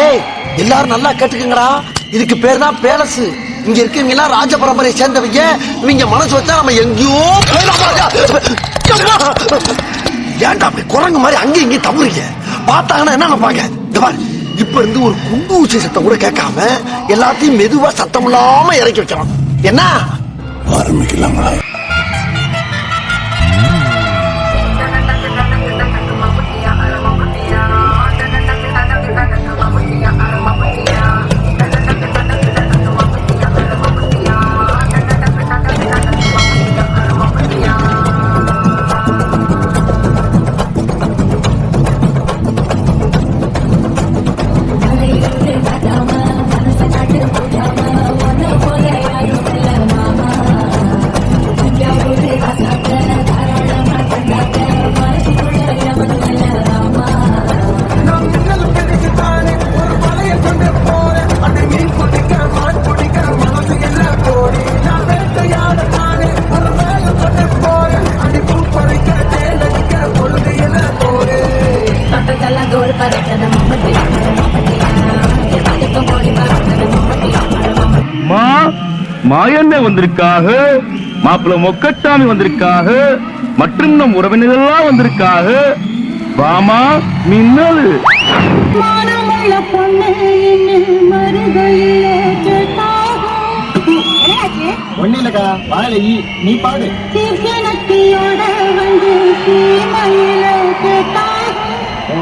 ஏய் எல்லாரும் நல்லா கேட்டுக்குங்கடா, இதுக்கு பேர் தான் பேலஸ். இங்க இருக்கவங்க எல்லாம் ராஜ பரம்பரையை சேர்ந்தவங்க. இவங்க மனசு வச்சா நம்ம எங்கேயோ ஏன்டா அப்படி குரங்கு மாதிரி அங்கேயும் இங்கேயும் தவறுங்க. பார்த்தாங்கன்னா என்ன நினைப்பாங்க? இந்த பாரு, இப்ப இருந்து ஒரு குண்டு ஊசி சத்தம் கூட கேட்காம எல்லாத்தையும் மெதுவா சத்தம் இல்லாம இறக்கி வைக்கலாம். என்ன ஆரம்பிக்கலாங்களா? மாயண்ண வந்திருக்காக, மாப்பிள்ள மொக்கச்சாமி வந்திருக்காக, மற்றும் நம் உறவினர்கள்லாம் வந்திருக்காக. வாமா மின்னல். ஒன்னிலக்கா வாழ நீ பாடு.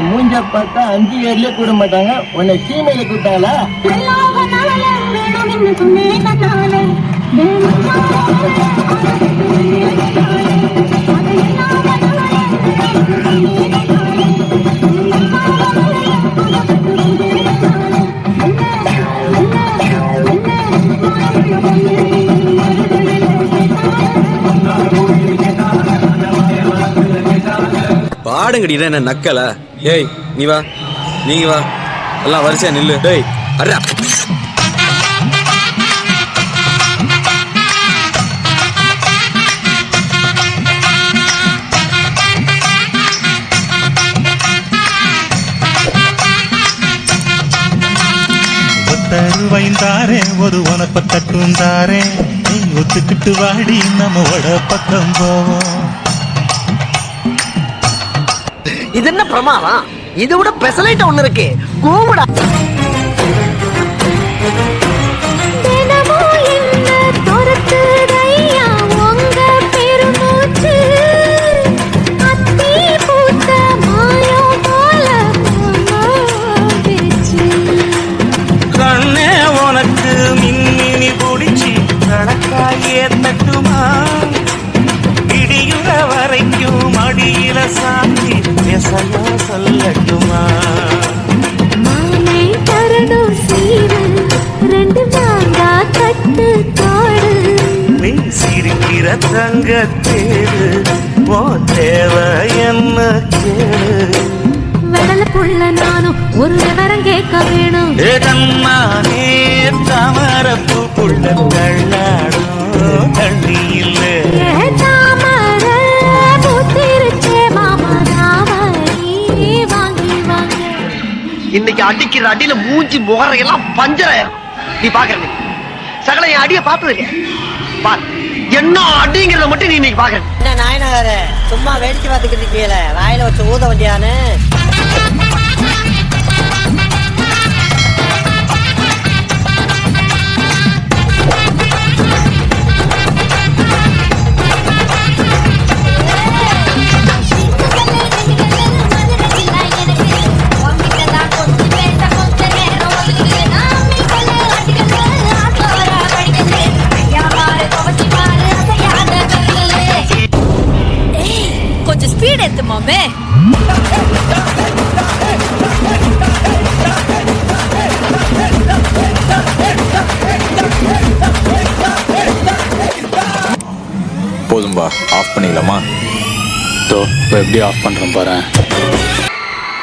மூஞ்ச பார்த்தா 5 ஏர்லயே கூட மாட்டாங்க, உன்னை சீமையில கூட்டாங்களா? பாடுங்கடி, என்ன நக்கல? ஏய் நீ வா, நீங்க வா, எல்லாம் வரிசையா நில்லு. டேய் அர்ரா, வைந்தாரே ஒரு உனப்ப தட்டுந்தாரே, நீ ஒத்துக்கிட்டு வாடி நம்ம வட பக்கம் போவோம். இது என்ன பிரமாதம்? இதை விட பெசலைட் ஒண்ணு இருக்கு, கூவுடா. கண்ணே உனக்கு மின்மினி குடிச்சு கணக்காயே தட்டுமா, இடியுற வரைக்கும் மடியில சாந்தி பேசலா சொல்லட்டுமா. மானை தரணும் சீரு, 2 மாங்கா தட்டு தோடு. நீ சிரிக்கிற தங்க தேடு, ஓ தேவை என்ன கேடு. வெடல புள்ள நானும் ஒரு விவரம் கேட்க வேணும். ஏதம்மானே தாமரப்பு புள்ள கள்ளாடும் தண்ணி இல்லை. இன்னைக்கு அடிக்கிற அடியில மூஞ்சி முகரையெல்லாம் பஞ்சராயிரும். நீ பாக்குற சகல என் அடிய பார்த்தது இல்லையா? பாரு, என்ன அடிங்கிறத மட்டும் நீ இன்னைக்கு பாக்குற. என்ன நாயனகாரு சும்மா வேடிக்கை பார்த்துக்கிட்டு இருக்கீங்களே, வாயில வச்சு ஊத வண்டியானு. கொஞ்சம் ஸ்பீட் எடுத்து மாமே. போதும்பா, ஆஃப் பண்ணிடலாமா? இப்போ எப்படி ஆஃப் பண்றேன் பாரு.